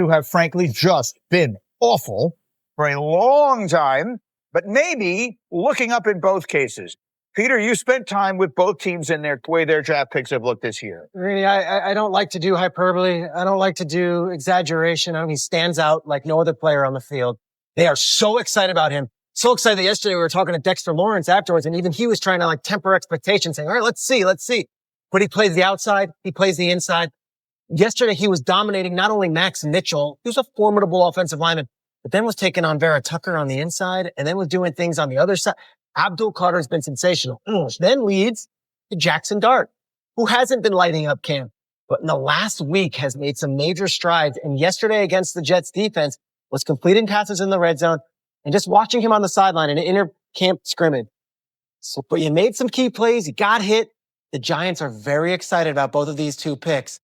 who have frankly just been awful for a long time, but maybe looking up in both cases. Peter, you spent time with both teams in their way their draft picks have looked this year. Really, I don't like to do hyperbole. I don't like to do exaggeration. I mean, he stands out like no other player on the field. They are so excited about him. So excited that yesterday we were talking to Dexter Lawrence afterwards, and even he was trying to like temper expectations, saying, all right, let's see. But he plays the outside. He plays the inside. Yesterday, he was dominating not only Max Mitchell, who's a formidable offensive lineman, but then was taking on Vera Tucker on the inside, and then was doing things on the other side. Abdul Carter's been sensational. Then leads to Jaxson Dart, who hasn't been lighting up camp, but in the last week has made some major strides. And yesterday against the Jets defense was completing passes in the red zone and just watching him on the sideline in an inter camp scrimmage. So, but you made some key plays. You got hit. The Giants are very excited about both of these two picks.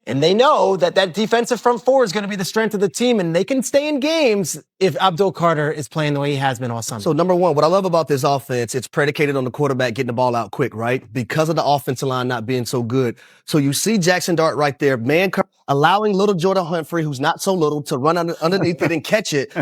And they know that that defensive front four is going to be the strength of the team, and they can stay in games if Abdul Carter is playing the way he has been all summer. So, number one, what I love about this offense, it's predicated on the quarterback getting the ball out quick, right? Because of the offensive line not being so good. So you see Jaxson Dart right there, allowing little Jordan Humphrey, who's not so little, to run underneath it and catch it.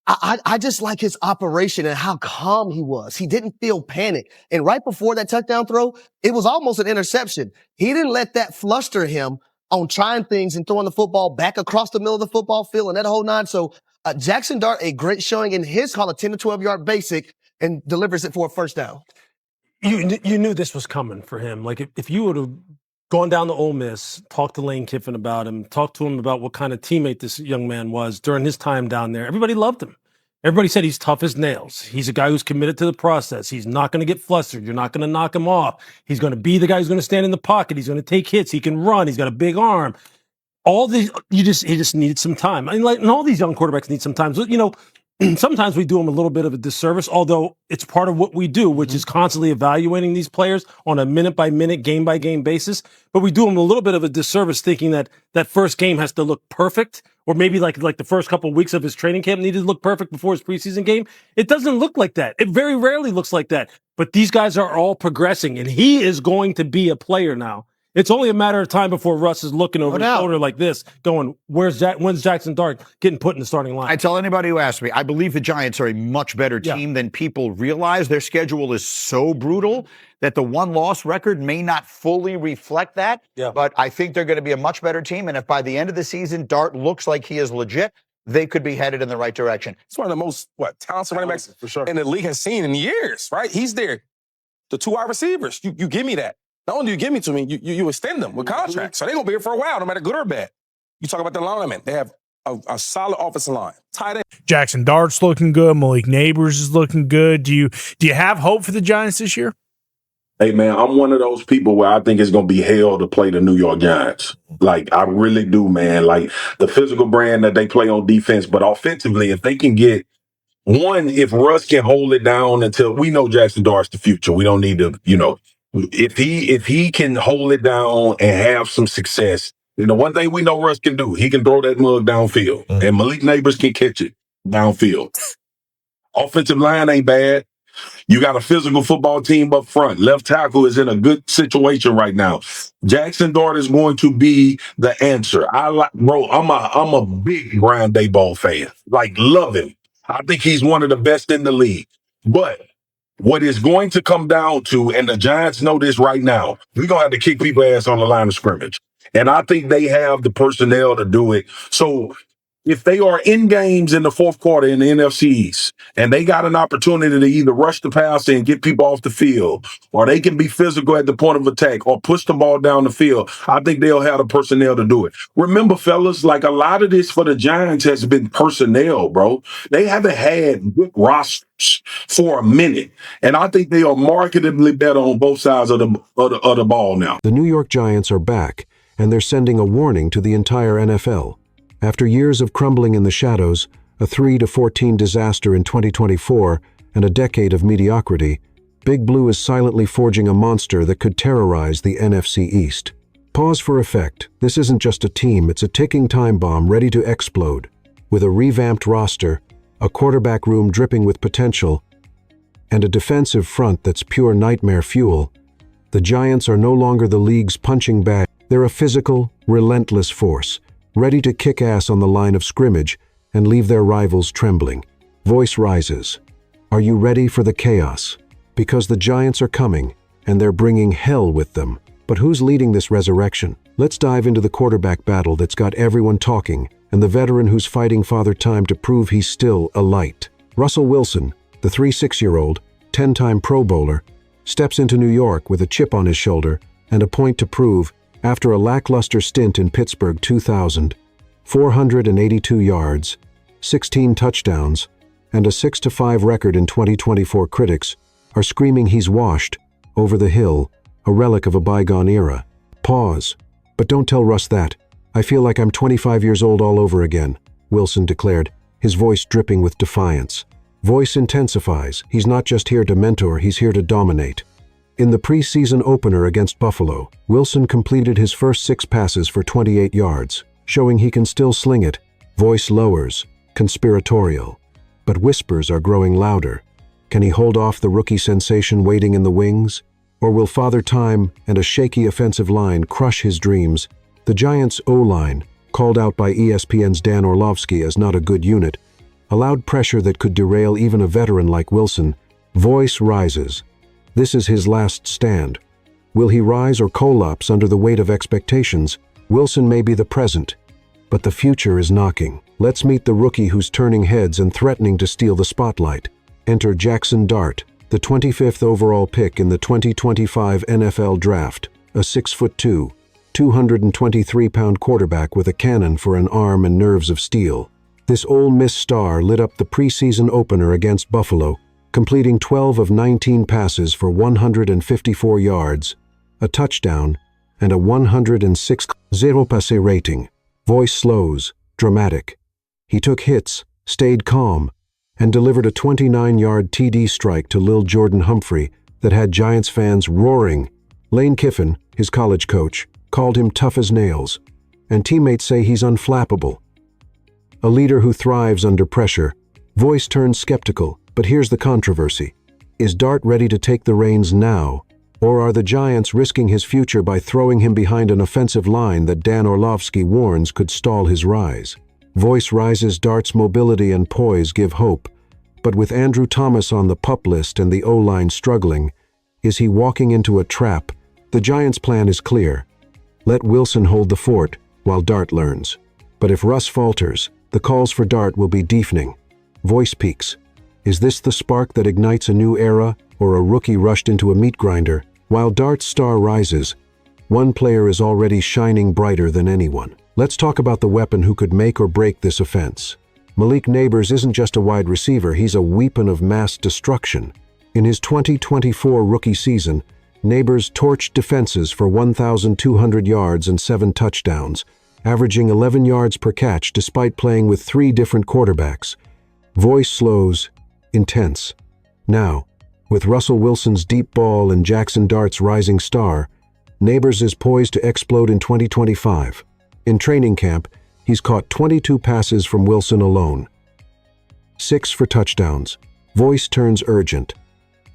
I just like his operation and how calm he was. He didn't feel panic. And right before that touchdown throw, it was almost an interception. He didn't let that fluster him on trying things and throwing the football back across the middle of the football field and that whole nine. So Jaxson Dart, a great showing in his call, a 10 to 12 yard basic, and delivers it for a first down. You knew this was coming for him. Like if you would have gone down to Ole Miss, talked to Lane Kiffin about him, talked to him about what kind of teammate this young man was during his time down there, everybody loved him. Everybody said he's tough as nails. He's a guy who's committed to the process. He's not going to get flustered. You're not going to knock him off. He's going to be the guy who's going to stand in the pocket. He's going to take hits. He can run. He's got a big arm. All these, he just needed some time. I mean, and all these young quarterbacks need some time. So, sometimes we do them a little bit of a disservice, although it's part of what we do, which is constantly evaluating these players on a minute-by-minute, game-by-game basis. But we do them a little bit of a disservice thinking that that first game has to look perfect, or maybe like the first couple of weeks of his training camp needed to look perfect before his preseason game. It doesn't look like that. It very rarely looks like that. But these guys are all progressing, and he is going to be a player now. It's only a matter of time before Russ is looking over his shoulder like this, going, when's Jaxson Dart getting put in the starting line? I tell anybody who asks me, I believe the Giants are a much better team than people realize. Their schedule is so brutal that the one-loss record may not fully reflect that. Yeah. But I think they're going to be a much better team. And if by the end of the season, Dart looks like he is legit, they could be headed in the right direction. It's one of the most, talented running backs for sure in the league has seen in years, right? He's there. The two wide receivers, you give me that. Not only do you give me to me, you extend them with contracts. So they're going to be here for a while, no matter good or bad. You talk about the linemen. They have a solid offensive line. Tight end. Jaxson Dart's looking good. Malik Neighbors is looking good. Do you have hope for the Giants this year? Hey, man, I'm one of those people where I think it's going to be hell to play the New York Giants. Like, I really do, man. Like, the physical brand that they play on defense, but offensively, if they can get one, if Russ can hold it down until we know Jaxson Dart's the future. We don't need to, if he can hold it down and have some success, one thing we know Russ can do, he can throw that mug downfield, and Malik Neighbors can catch it downfield. Offensive line ain't bad. You got a physical football team up front. Left tackle is in a good situation right now. Jaxson Dart is going to be the answer. I'm a big Brian Daboll fan. Like, love him. I think he's one of the best in the league. But what is going to come down to, and the Giants know this right now, we're going to have to kick people's ass on the line of scrimmage. And I think they have the personnel to do it. So if they are in games in the fourth quarter in the NFC East, and they got an opportunity to either rush the passer and get people off the field, or they can be physical at the point of attack, or push the ball down the field, I think they'll have the personnel to do it. Remember, fellas, like a lot of this for the Giants has been personnel, bro. They haven't had good rosters for a minute, and I think they are markedly better on both sides of the ball now. The New York Giants are back, and they're sending a warning to the entire NFL. After years of crumbling in the shadows, a 3-14 disaster in 2024, and a decade of mediocrity, Big Blue is silently forging a monster that could terrorize the NFC East. Pause for effect. This isn't just a team, it's a ticking time bomb ready to explode. With a revamped roster, a quarterback room dripping with potential, and a defensive front that's pure nightmare fuel, the Giants are no longer the league's punching bag. They're a physical, relentless force, ready to kick ass on the line of scrimmage and leave their rivals trembling. Voice rises. Are you ready for the chaos? Because the Giants are coming, and they're bringing hell with them. But who's leading this resurrection? Let's dive into the quarterback battle that's got everyone talking, and the veteran who's fighting Father Time to prove he's still a light. Russell Wilson, the 3-6-year-old, 10-time Pro Bowler, steps into New York with a chip on his shoulder and a point to prove after a lackluster stint in Pittsburgh 2000. 482 yards, 16 touchdowns, and a 6-5 record in 2024. Critics are screaming he's washed, over the hill, a relic of a bygone era. Pause. But don't tell Russ that. I feel like I'm 25 years old all over again, Wilson declared, his voice dripping with defiance. Voice intensifies. He's not just here to mentor, he's here to dominate. In the preseason opener against Buffalo, Wilson completed his first 6 passes for 28 yards, showing he can still sling it. Voice lowers, conspiratorial. But whispers are growing louder. Can he hold off the rookie sensation waiting in the wings? Or will Father Time and a shaky offensive line crush his dreams? The Giants' O-line, called out by ESPN's Dan Orlovsky as not a good unit, allowed pressure that could derail even a veteran like Wilson. Voice rises. This is his last stand. Will he rise or collapse under the weight of expectations? Wilson may be the present, but the future is knocking. Let's meet the rookie who's turning heads and threatening to steal the spotlight. Enter Jaxson Dart, the 25th overall pick in the 2025 NFL Draft, a 6'2", 223-pound quarterback with a cannon for an arm and nerves of steel. This Ole Miss star lit up the preseason opener against Buffalo, completing 12 of 19 passes for 154 yards, a touchdown, and a 106.0 passer rating. Voice slows, dramatic. He took hits, stayed calm, and delivered a 29-yard TD strike to Lil Jordan Humphrey that had Giants fans roaring. Lane Kiffin, his college coach, called him tough as nails, and teammates say he's unflappable. A leader who thrives under pressure. Voice turns skeptical, but here's the controversy. Is Dart ready to take the reins now, or are the Giants risking his future by throwing him behind an offensive line that Dan Orlovsky warns could stall his rise? Voice rises. Dart's mobility and poise give hope, but with Andrew Thomas on the PUP list and the O-line struggling, is he walking into a trap? The Giants' plan is clear. Let Wilson hold the fort while Dart learns. But if Russ falters, the calls for Dart will be deafening. Voice peaks. Is this the spark that ignites a new era, or a rookie rushed into a meat grinder? While Dart's star rises, one player is already shining brighter than anyone. Let's talk about the weapon who could make or break this offense. Malik Neighbors isn't just a wide receiver, he's a weapon of mass destruction. In his 2024 rookie season, Neighbors torched defenses for 1,200 yards and 7 touchdowns, averaging 11 yards per catch despite playing with 3 different quarterbacks. Voice slows, intense. Now, with Russell Wilson's deep ball and Jaxson Dart's rising star, Neighbors is poised to explode in 2025. In training camp, he's caught 22 passes from Wilson alone. 6 for touchdowns. Voice turns urgent.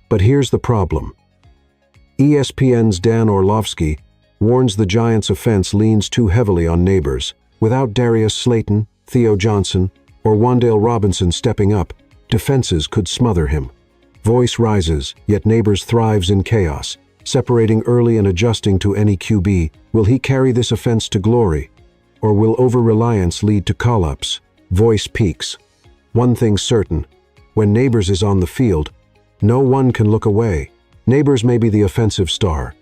But here's the problem. ESPN's Dan Orlovsky warns the Giants' offense leans too heavily on Neighbors. Without Darius Slayton, Theo Johnson, or Wan'Dale Robinson stepping up, defenses could smother him. Voice rises, yet Neighbors thrives in chaos, separating early and adjusting to any QB. Will he carry this offense to glory? Or will over-reliance lead to collapse? Voice peaks. One thing's certain. When Neighbors is on the field, no one can look away. Neighbors may be the offensive star,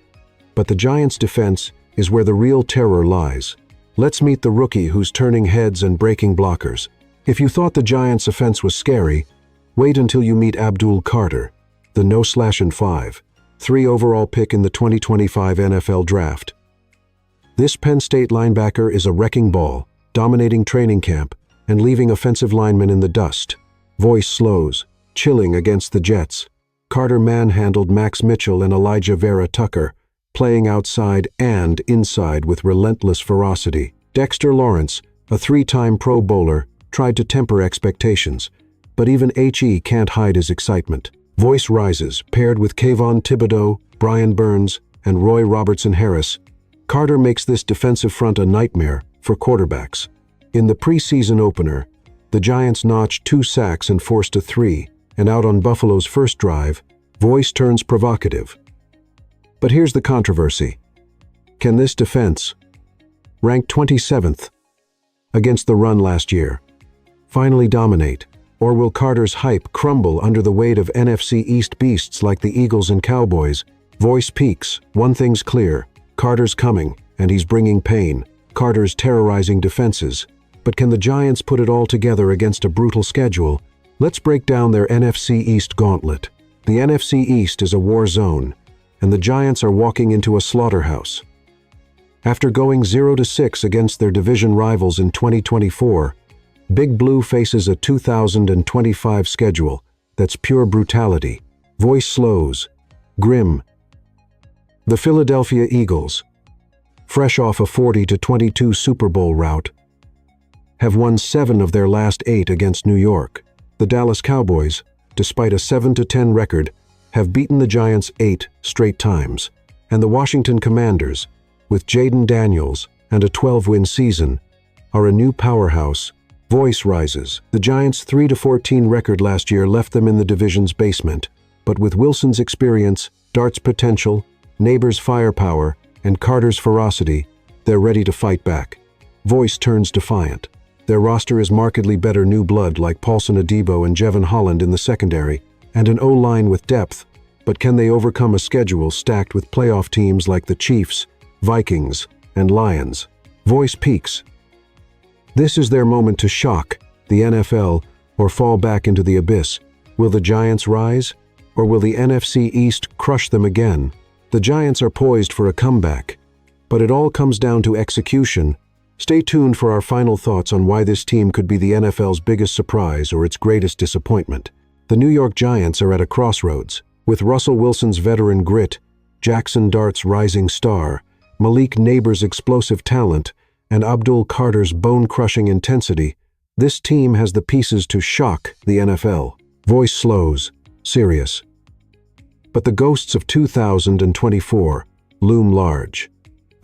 but the Giants' defense is where the real terror lies. Let's meet the rookie who's turning heads and breaking blockers. If you thought the Giants' offense was scary, wait until you meet Abdul Carter, the no/5, 3 overall pick in the 2025 NFL Draft. This Penn State linebacker is a wrecking ball, dominating training camp and leaving offensive linemen in the dust. Voice slows, chilling against the Jets. Carter manhandled Max Mitchell and Elijah Vera Tucker, playing outside and inside with relentless ferocity. Dexter Lawrence, a 3-time Pro Bowler, tried to temper expectations, but even HE can't hide his excitement. Voice rises, paired with Kayvon Thibodeau, Brian Burns, and Roy Robertson Harris. Carter makes this defensive front a nightmare for quarterbacks. In the preseason opener, the Giants notched 2 sacks and forced a 3, and out on Buffalo's first drive, Voice turns provocative. But here's the controversy. Can this defense, ranked 27th against the run last year, finally dominate? Or will Carter's hype crumble under the weight of NFC East beasts like the Eagles and Cowboys? Voice peaks. One thing's clear. Carter's coming, and he's bringing pain. Carter's terrorizing defenses. But can the Giants put it all together against a brutal schedule? Let's break down their NFC East gauntlet. The NFC East is a war zone, and the Giants are walking into a slaughterhouse. After going 0-6 against their division rivals in 2024, Big Blue faces a 2025 schedule that's pure brutality. Voice slows. Grim. The Philadelphia Eagles, fresh off a 40-22 Super Bowl rout, have won 7 of their last 8 against New York. The Dallas Cowboys, despite a 7-10 record, have beaten the Giants 8 straight times. And the Washington Commanders, with Jaden Daniels and a 12-win season, are a new powerhouse. Voice rises. The Giants' 3-14 record last year left them in the division's basement, but with Wilson's experience, Dart's potential, Neighbors' firepower, and Carter's ferocity, they're ready to fight back. Voice turns defiant. Their roster is markedly better new blood like Paulson Adebo and Jevon Holland in the secondary, and an O-line with depth, but can they overcome a schedule stacked with playoff teams like the Chiefs, Vikings, and Lions? Voice peaks. This is their moment to shock the NFL or fall back into the abyss. Will the Giants rise, or will the NFC East crush them again? The Giants are poised for a comeback, but it all comes down to execution. Stay tuned for our final thoughts on why this team could be the NFL's biggest surprise or its greatest disappointment. The New York Giants are at a crossroads. With Russell Wilson's veteran grit, Jaxson Dart's rising star, Malik Neighbors' explosive talent, and Abdul Carter's bone-crushing intensity, this team has the pieces to shock the NFL. Voice slows, serious. But the ghosts of 2024 loom large.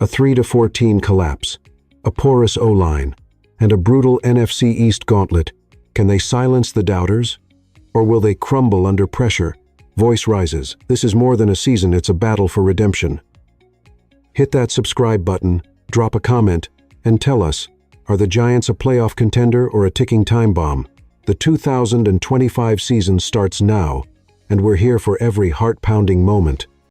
A 3-14 collapse, a porous O-line, and a brutal NFC East gauntlet. Can they silence the doubters? Or will they crumble under pressure? Voice rises. This is more than a season, it's a battle for redemption. Hit that subscribe button, drop a comment, and tell us, are the Giants a playoff contender or a ticking time bomb? The 2025 season starts now, and we're here for every heart-pounding moment.